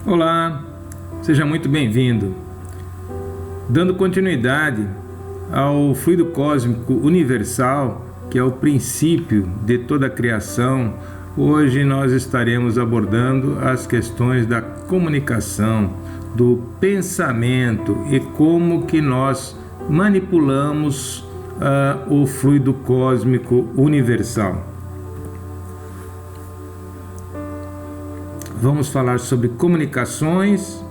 Olá, seja muito bem-vindo. Dando continuidade ao fluido cósmico universal, que é o princípio de toda a criação, hoje nós estaremos abordando as questões da comunicação, do pensamento e como que nós manipulamos o fluido cósmico universal. Vamos falar sobre comunicações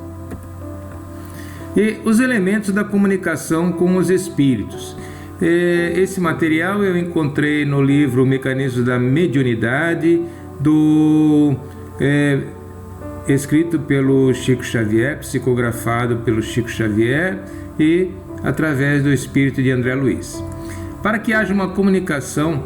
e os elementos da comunicação com os espíritos. Esse material eu encontrei no livro Mecanismos da Mediunidade, escrito pelo Chico Xavier, psicografado pelo Chico Xavier e através do espírito de André Luiz. Para que haja uma comunicação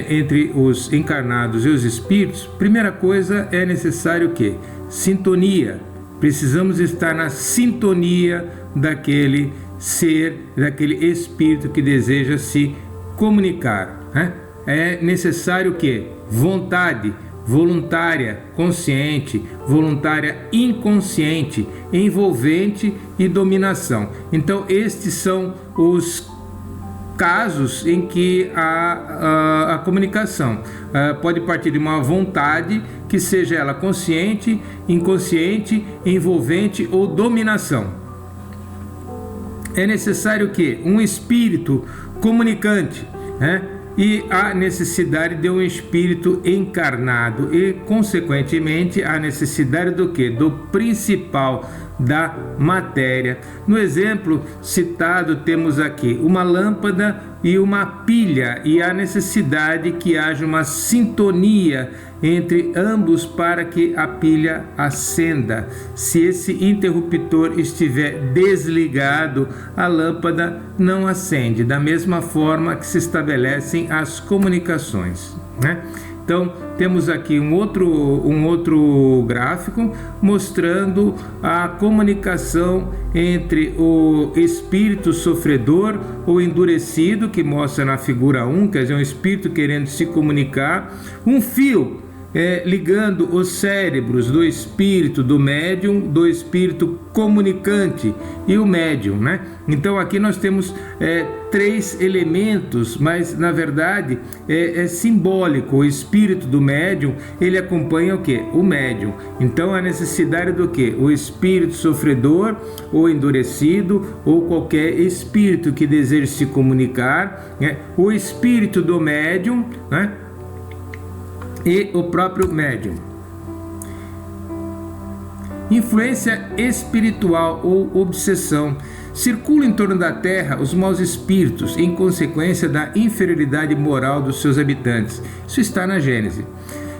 entre os encarnados e os espíritos, primeira coisa é necessário que sintonia. Precisamos estar na sintonia daquele ser, daquele espírito que deseja se comunicar, né? É necessário que vontade voluntária, consciente, voluntária inconsciente, envolvente e dominação. Então estes são os casos em que a comunicação pode partir de uma vontade, que seja ela consciente, inconsciente, envolvente ou dominação. É necessário que um espírito comunicante, né? E a necessidade de um espírito encarnado e, consequentemente, a necessidade do quê? Do principal da matéria. No exemplo citado, temos aqui uma lâmpada e uma pilha, e a necessidade que haja uma sintonia entre ambos para que a pilha acenda. Se esse interruptor estiver desligado, a lâmpada não acende, da mesma forma que se estabelecem as comunicações, né? Então, temos aqui um outro gráfico mostrando a comunicação entre o espírito sofredor ou endurecido, que mostra na figura 1, quer dizer, um espírito querendo se comunicar, um fio ligando os cérebros do espírito do médium, do espírito comunicante e o médium, né? Então aqui nós temos três elementos, mas na verdade é simbólico. O espírito do médium, ele acompanha o quê? O médium. Então a necessidade do quê? O espírito sofredor ou endurecido ou qualquer espírito que deseje se comunicar, né? O espírito do médium, né? E o próprio médium. Influência espiritual ou obsessão. Circulam em torno da Terra os maus espíritos em consequência da inferioridade moral dos seus habitantes. Isso está na Gênese.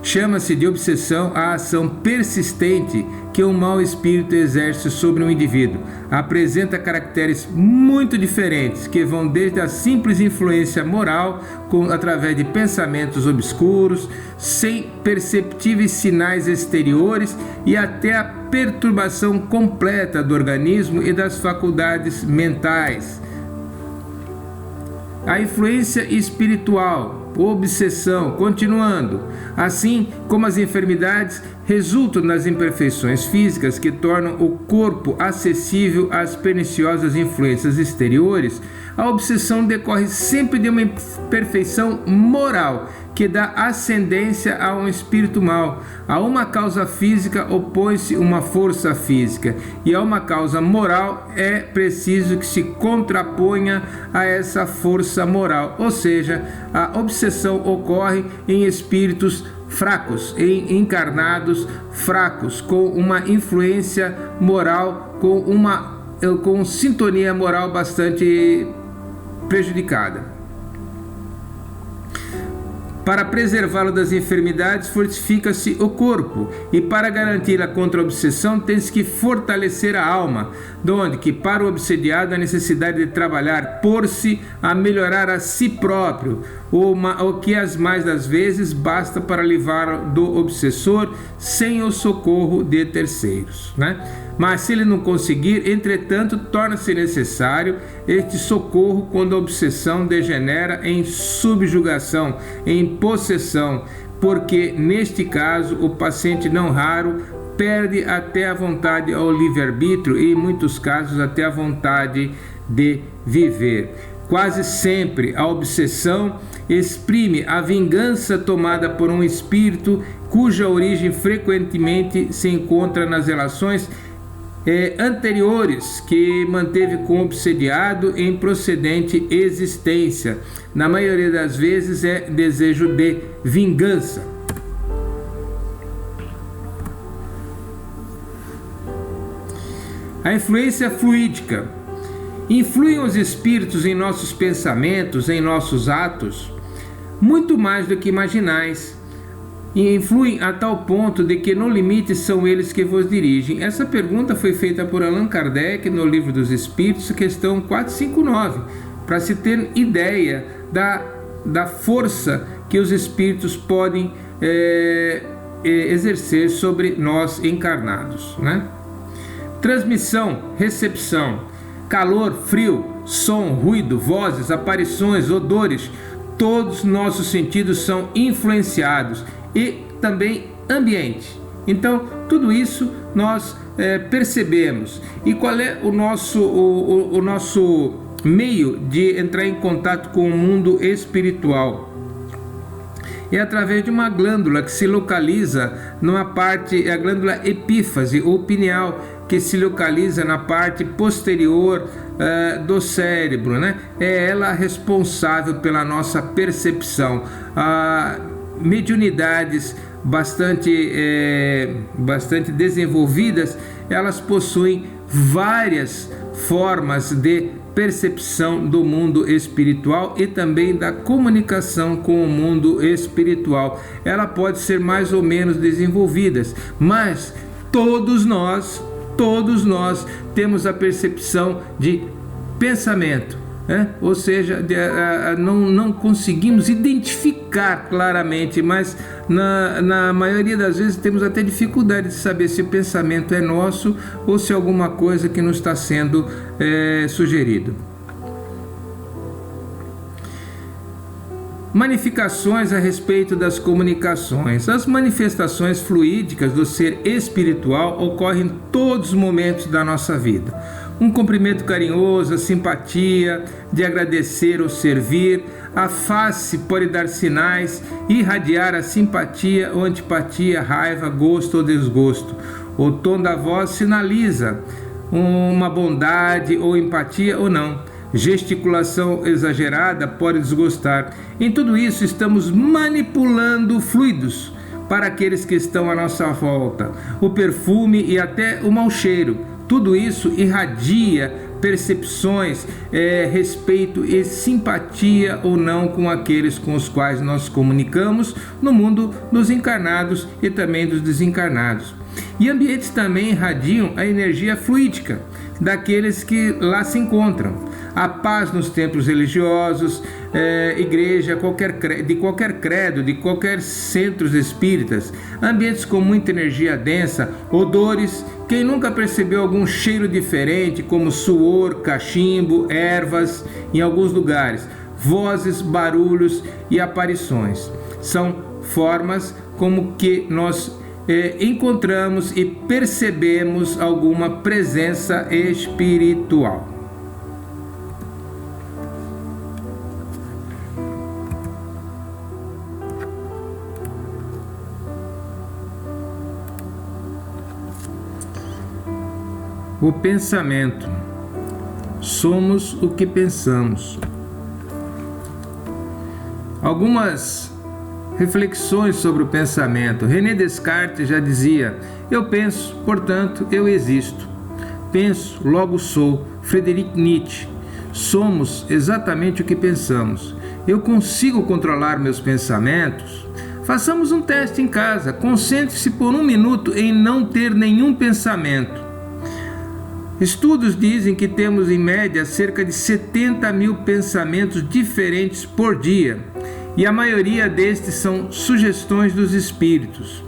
Chama-se de obsessão a ação persistente que um mau espírito exerce sobre um indivíduo. Apresenta caracteres muito diferentes, que vão desde a simples influência moral, através de pensamentos obscuros, sem perceptíveis sinais exteriores, e até a perturbação completa do organismo e das faculdades mentais. A influência espiritual, obsessão, continuando. Assim como as enfermidades resultam das imperfeições físicas que tornam o corpo acessível às perniciosas influências exteriores, a obsessão decorre sempre de uma imperfeição moral que dá ascendência a um espírito mau. A uma causa física opõe-se uma força física, e a uma causa moral é preciso que se contraponha a essa força moral. Ou seja, a obsessão ocorre em espíritos fracos, em encarnados fracos, com uma influência moral, com sintonia moral bastante prejudicada. Para preservá-lo das enfermidades, fortifica-se o corpo, e para garanti-la contra a obsessão, tem-se que fortalecer a alma, donde que para o obsediado a necessidade de trabalhar por si a melhorar a si próprio, o que as mais das vezes basta para livrar do obsessor sem o socorro de terceiros, né? Mas se ele não conseguir, entretanto, torna-se necessário este socorro quando a obsessão degenera em subjugação, em possessão, porque neste caso o paciente não raro perde até a vontade ao livre-arbítrio e, em muitos casos, até a vontade de viver. Quase sempre a obsessão exprime a vingança tomada por um espírito cuja origem frequentemente se encontra nas relações anteriores que manteve com o obsediado em procedente existência. Na maioria das vezes é desejo de vingança. A influência fluídica. Influem os espíritos em nossos pensamentos, em nossos atos, muito mais do que imaginais. E influem a tal ponto de que no limite são eles que vos dirigem. Essa pergunta foi feita por Allan Kardec no Livro dos Espíritos, questão 459, para se ter ideia da força que os espíritos podem exercer sobre nós encarnados, né? Transmissão, recepção, calor, frio, som, ruído, vozes, aparições, odores, todos nossos sentidos são influenciados, e também ambiente. Então, tudo isso nós percebemos. E qual é o nosso meio de entrar em contato com o mundo espiritual? É através de uma glândula que se localiza numa parte, a glândula epífise ou pineal, que se localiza na parte posterior do cérebro, né? É ela responsável pela nossa percepção. Mediunidades bastante desenvolvidas, elas possuem várias formas de percepção do mundo espiritual e também da comunicação com o mundo espiritual. Ela pode ser mais ou menos desenvolvidas, mas todos nós temos a percepção de pensamento, ou seja, não conseguimos identificar claramente, mas na maioria das vezes temos até dificuldade de saber se o pensamento é nosso ou se é alguma coisa que nos está sendo sugerido. Manifestações a respeito das comunicações. As manifestações fluídicas do ser espiritual ocorrem em todos os momentos da nossa vida. Um cumprimento carinhoso, a simpatia de agradecer ou servir, a face pode dar sinais, irradiar a simpatia ou antipatia, raiva, gosto ou desgosto. O tom da voz sinaliza uma bondade ou empatia ou não. Gesticulação exagerada pode desgostar. Em tudo isso, estamos manipulando fluidos para aqueles que estão à nossa volta. O perfume e até o mau cheiro. Tudo isso irradia percepções, respeito e simpatia ou não com aqueles com os quais nós comunicamos no mundo dos encarnados e também dos desencarnados. E ambientes também irradiam a energia fluídica daqueles que lá se encontram. A paz nos templos religiosos, igreja, de qualquer credo, de qualquer centros espíritas, ambientes com muita energia densa, odores. Quem nunca percebeu algum cheiro diferente, como suor, cachimbo, ervas, em alguns lugares, vozes, barulhos e aparições? São formas como que nós encontramos e percebemos alguma presença espiritual. O pensamento. Somos o que pensamos. Algumas reflexões sobre o pensamento. René Descartes já dizia: eu penso, portanto eu existo. Penso, logo sou. Friedrich Nietzsche. Somos exatamente o que pensamos. Eu consigo controlar meus pensamentos? Façamos um teste em casa. Concentre-se por 1 minuto em não ter nenhum pensamento. Estudos dizem que temos em média cerca de 70 mil pensamentos diferentes por dia, e a maioria destes são sugestões dos espíritos.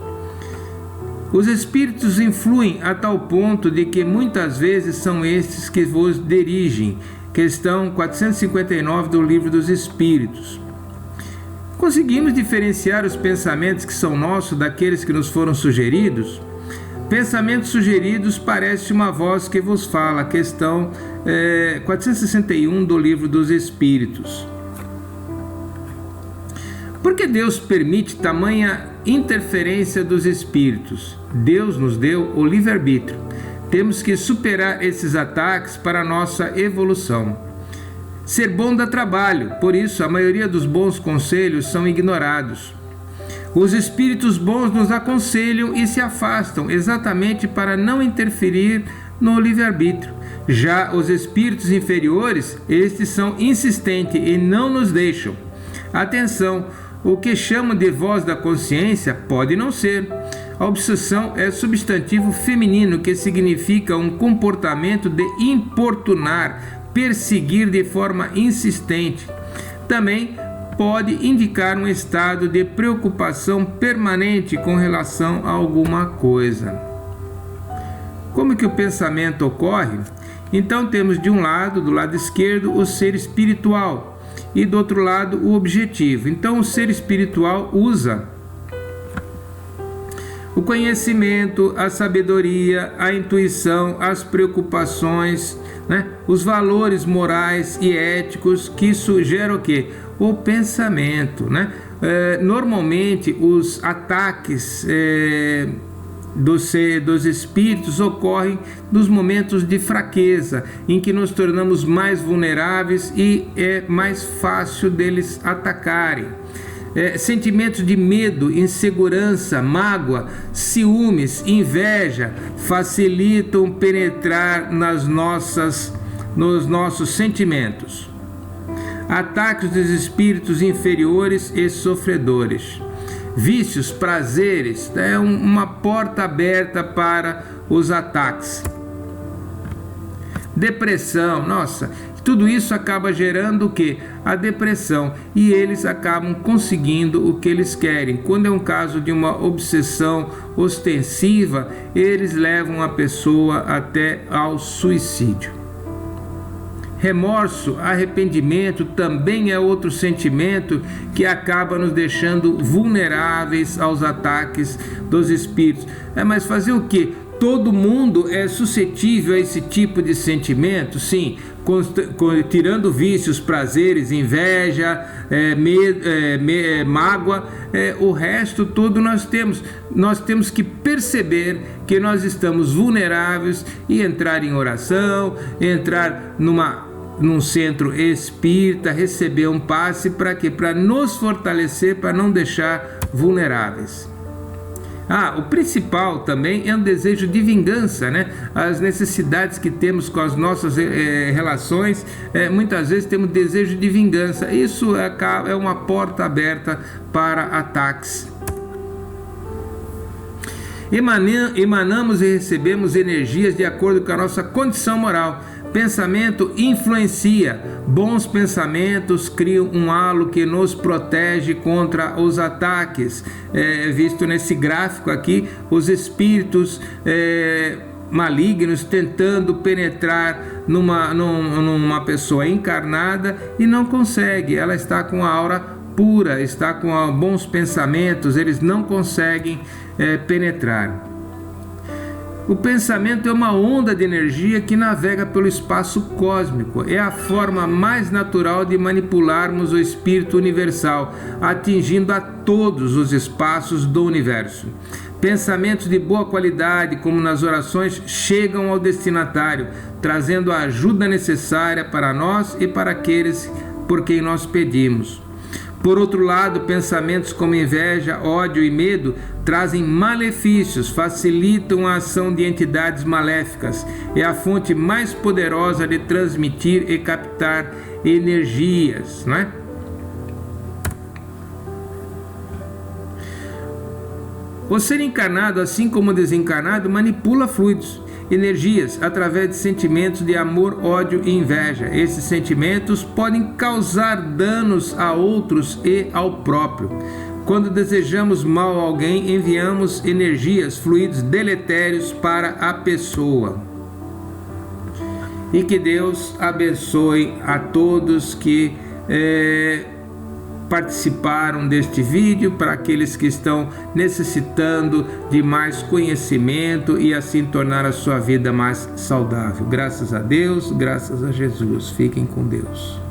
Os espíritos influem a tal ponto de que muitas vezes são estes que vos dirigem. Questão 459 do Livro dos Espíritos. Conseguimos diferenciar os pensamentos que são nossos daqueles que nos foram sugeridos? Pensamentos sugeridos parece uma voz que vos fala. Questão 461 do Livro dos Espíritos. Por que Deus permite tamanha interferência dos espíritos? Deus nos deu o livre-arbítrio. Temos que superar esses ataques para a nossa evolução. Ser bom dá trabalho, por isso a maioria dos bons conselhos são ignorados. Os espíritos bons nos aconselham e se afastam, exatamente para não interferir no livre-arbítrio. Já os espíritos inferiores, estes são insistentes e não nos deixam. Atenção, o que chamam de voz da consciência pode não ser. A obsessão é substantivo feminino que significa um comportamento de importunar, perseguir de forma insistente. Também pode indicar um estado de preocupação permanente com relação a alguma coisa. Como que o pensamento ocorre? Então temos de um lado, do lado esquerdo, o ser espiritual e do outro lado o objetivo. Então o ser espiritual usa o conhecimento, a sabedoria, a intuição, as preocupações, os valores morais e éticos que isso gera o quê? O pensamento. Normalmente os ataques dos espíritos ocorrem nos momentos de fraqueza, em que nos tornamos mais vulneráveis e é mais fácil deles atacarem. Sentimentos de medo, insegurança, mágoa, ciúmes, inveja facilitam penetrar nos nossos sentimentos. Ataques dos espíritos inferiores e sofredores. Vícios, prazeres, é uma porta aberta para os ataques. Depressão, tudo isso acaba gerando o quê? A depressão, e eles acabam conseguindo o que eles querem. Quando é um caso de uma obsessão ostensiva, eles levam a pessoa até ao suicídio. Remorso, arrependimento também é outro sentimento que acaba nos deixando vulneráveis aos ataques dos espíritos. Mas fazer o quê? Todo mundo é suscetível a esse tipo de sentimento? Sim, tirando vícios, prazeres, inveja, mágoa, o resto tudo nós temos. Nós temos que perceber que nós estamos vulneráveis e entrar em oração, entrar num centro espírita, receber um passe, para quê? Para nos fortalecer, para não deixar vulneráveis. O principal também é um desejo de vingança, As necessidades que temos com as nossas relações, muitas vezes temos desejo de vingança. Isso é uma porta aberta para ataques. Emanamos e recebemos energias de acordo com a nossa condição moral. Pensamento influencia. Bons pensamentos criam um halo que nos protege contra os ataques. Visto nesse gráfico aqui, os espíritos malignos tentando penetrar numa pessoa encarnada e não consegue. Ela está com a aura pura, está com bons pensamentos, eles não conseguem penetrar. O pensamento é uma onda de energia que navega pelo espaço cósmico. É a forma mais natural de manipularmos o espírito universal, atingindo a todos os espaços do universo. Pensamentos de boa qualidade, como nas orações, chegam ao destinatário, trazendo a ajuda necessária para nós e para aqueles por quem nós pedimos. Por outro lado, pensamentos como inveja, ódio e medo trazem malefícios, facilitam a ação de entidades maléficas. É a fonte mais poderosa de transmitir e captar energias, O ser encarnado, assim como o desencarnado, manipula fluidos, energias, através de sentimentos de amor, ódio e inveja. Esses sentimentos podem causar danos a outros e ao próprio. Quando desejamos mal a alguém, enviamos energias, fluidos deletérios para a pessoa. E que Deus abençoe a todos que participaram deste vídeo, para aqueles que estão necessitando de mais conhecimento e assim tornar a sua vida mais saudável. Graças a Deus, graças a Jesus. Fiquem com Deus.